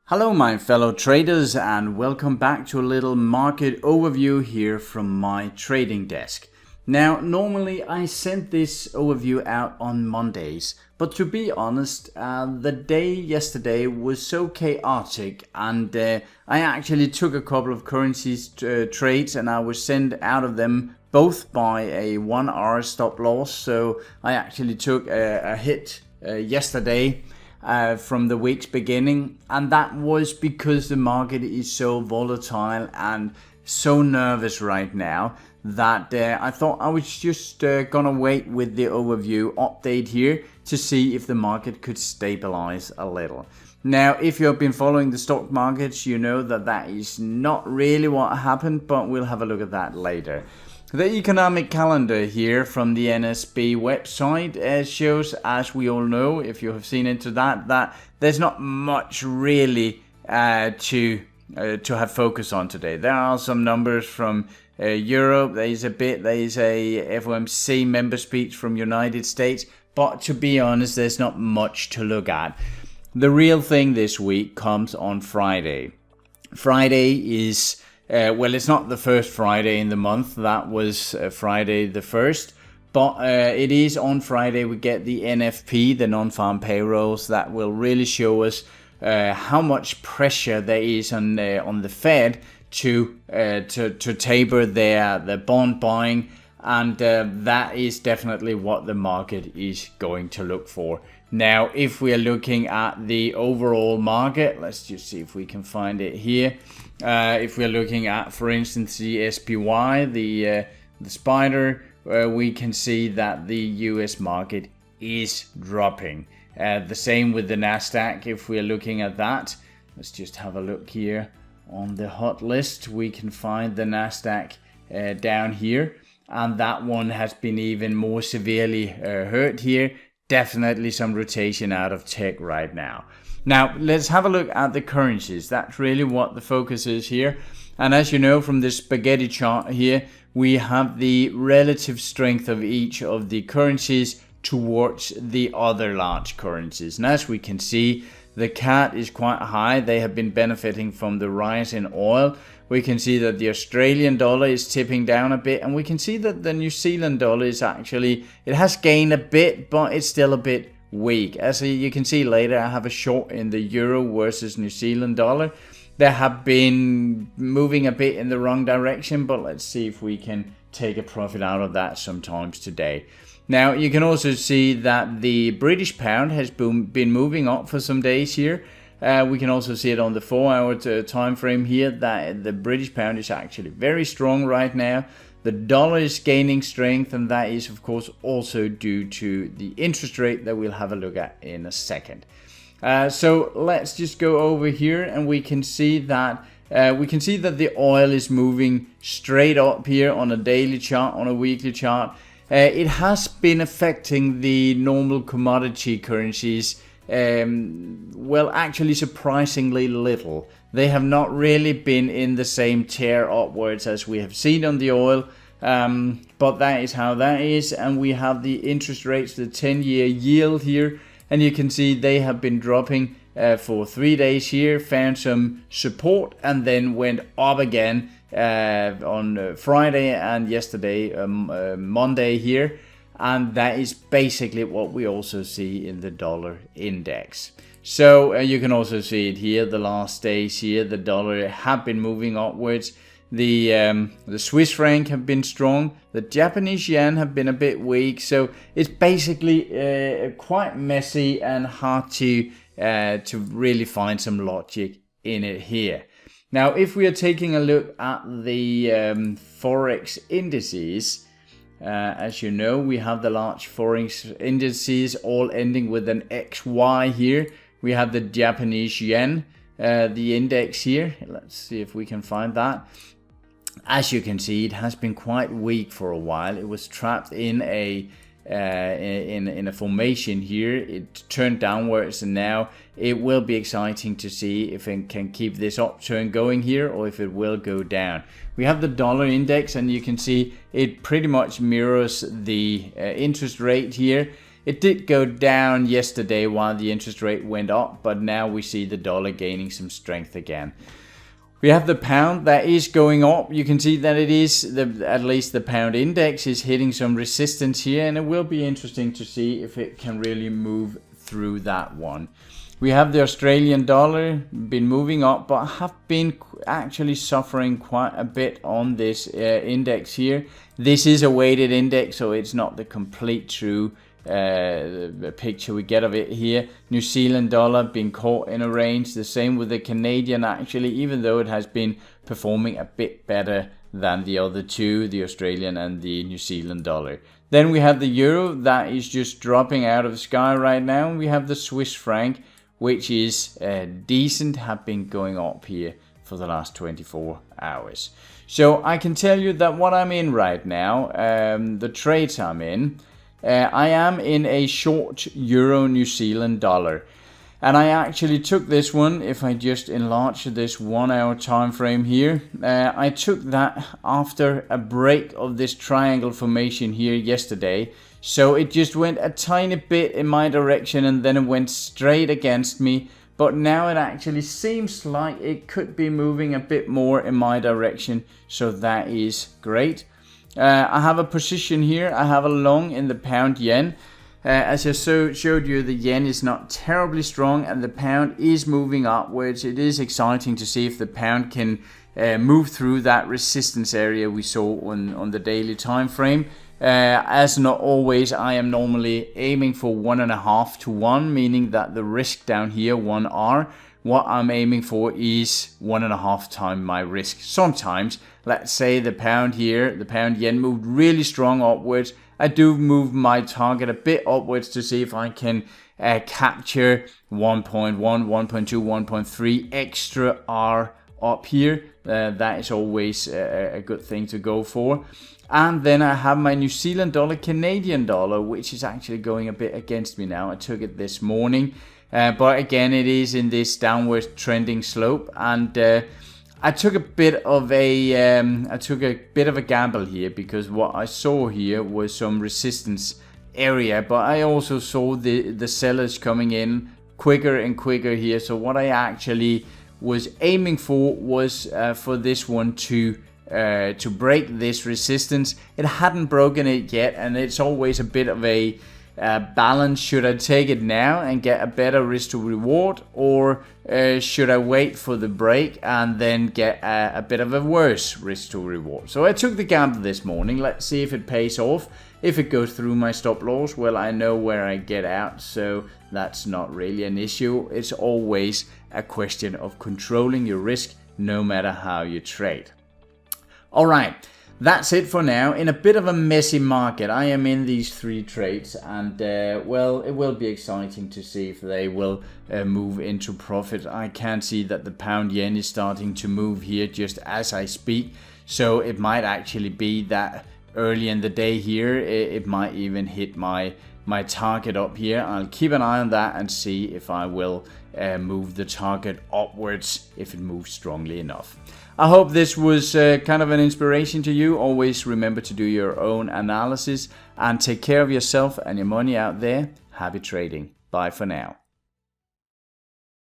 Hello my fellow traders and welcome back to a little market overview here from my trading desk. Now normally I send this overview out on Mondays, but to be honest the day yesterday was so chaotic and I actually took a couple of currencies trades and I was sent out of them both by a 1 hour stop loss, so I actually took a hit yesterday from the week's beginning, and that was because the market is so volatile and so nervous right now that I thought I was just gonna wait with the overview update here to see if the market could stabilize a little. Now, if you have been following the stock markets, you know that that is not really what happened, but we'll have a look at that later. The economic calendar here from the NSB website shows, as we all know, if you have seen into that there's not much really to have focus on today. There are some numbers from Europe, there is a FOMC member speech from United States, but to be honest, there's not much to look at. The real thing this week comes on Friday. Friday is well, it's not the first Friday in the month, that was Friday the 1st, but it is on Friday we get the NFP, the non-farm payrolls, that will really show us how much pressure there is on the Fed to taper their bond buying, and that is definitely what the market is going to look for. Now, if we are looking at the overall market, let's just see if we can find it here. If we're looking at, for instance, the SPY, the spider, we can see that the US market is dropping. The same with the Nasdaq. If we're looking at that, let's just have a look here on the hot list. We can find the Nasdaq down here, and that one has been even more severely hurt here. Definitely some rotation out of tech right now. Now, let's have a look at the currencies. That's really what the focus is here. And as you know from this spaghetti chart here, we have the relative strength of each of the currencies towards the other large currencies. And as we can see, the CAD is quite high. They have been benefiting from the rise in oil. We can see that the Australian dollar is tipping down a bit, and we can see that the New Zealand dollar is actually, it has gained a bit, but it's still a bit weak. As you can see later, I have a short in the euro versus New Zealand dollar. They have been moving a bit in the wrong direction, but let's see if we can take a profit out of that sometimes today. Now, you can also see that the British pound has been moving up for some days here. We can also see it on the 4-hour time frame here that the British pound is actually very strong right now. The dollar is gaining strength, and that is of course also due to the interest rate that we'll have a look at in a second. So let's just go over here, and we can see that the oil is moving straight up here on a daily chart, on a weekly chart. It has been affecting the normal commodity currencies, well, actually surprisingly little. They have not really been in the same tear upwards as we have seen on the oil, but that is how that is. And we have the interest rates, the 10-year yield here, and you can see they have been dropping for 3 days here, found some support, and then went up again on Friday and yesterday, Monday here. And that is basically what we also see in the dollar index. So you can also see it here, the last days here, the dollar have been moving upwards. The Swiss franc have been strong. The Japanese yen have been a bit weak. So it's basically quite messy and hard to really find some logic in it here. Now, if we are taking a look at the Forex indices, as you know, we have the large Forex indices all ending with an XY here. We have the Japanese yen, the index here. Let's see if we can find that. As you can see, it has been quite weak for a while. It was trapped in a formation here. It turned downwards, and now it will be exciting to see if it can keep this upturn going here or if it will go down. We have the dollar index, and you can see it pretty much mirrors the interest rate here. It did go down yesterday while the interest rate went up, but now we see the dollar gaining some strength again. We have the pound that is going up. You can see that it is, at least the pound index is hitting some resistance here, and it will be interesting to see if it can really move through that one. We have the Australian dollar been moving up, but have been actually suffering quite a bit on this index here. This is a weighted index, so it's not the complete true picture we get of it here. New Zealand dollar been caught in a range. The same with the Canadian actually, even though it has been performing a bit better than the other two, the Australian and the New Zealand dollar. Then we have the euro that is just dropping out of the sky right now. We have the Swiss franc, which is decent, have been going up here for the last 24 hours. So I can tell you that what I'm in right now, the trades I'm in, I am in a short euro New Zealand dollar. And I actually took this one, if I just enlarge this 1 hour time frame here, I took that after a break of this triangle formation here yesterday. So it just went a tiny bit in my direction and then it went straight against me. But now it actually seems like it could be moving a bit more in my direction. So that is great. I have a position here. I have a long in the pound yen. As I showed you, the yen is not terribly strong and the pound is moving upwards. It is exciting to see if the pound can move through that resistance area we saw on the daily time frame. As not always, I am normally aiming for 1.5 to 1, meaning that the risk down here, 1R, what I'm aiming for is 1.5 times my risk. Sometimes, let's say the pound here, the pound yen moved really strong upwards. I do move my target a bit upwards to see if I can capture 1.1, 1.2, 1.3 extra R up here. That is always a good thing to go for. And then I have my New Zealand dollar, Canadian dollar, which is actually going a bit against me now. I took it this morning. But again, it is in this downward trending slope. And I took a bit of a gamble here because what I saw here was some resistance area, but I also saw the sellers coming in quicker and quicker here. So what I actually was aiming for was for this one to break this resistance. It hadn't broken it yet, and it's always a bit of a balance. Should I take it now and get a better risk to reward, or should I wait for the break and then get a bit of a worse risk to reward? So I took the gamble this morning. Let's see if it pays off. If it goes through my stop loss, well, I know where I get out, so that's not really an issue. It's always a question of controlling your risk no matter how you trade. All right. That's it for now. In a bit of a messy market, I am in these 3 trades, and well, it will be exciting to see if they will move into profit. I can see that the pound yen is starting to move here just as I speak, so it might actually be that early in the day here it might even hit my target up here. I'll keep an eye on that and see if I will move the target upwards if it moves strongly enough. I hope this was kind of an inspiration to you. Always remember to do your own analysis and take care of yourself and your money out there. Happy trading. Bye for now.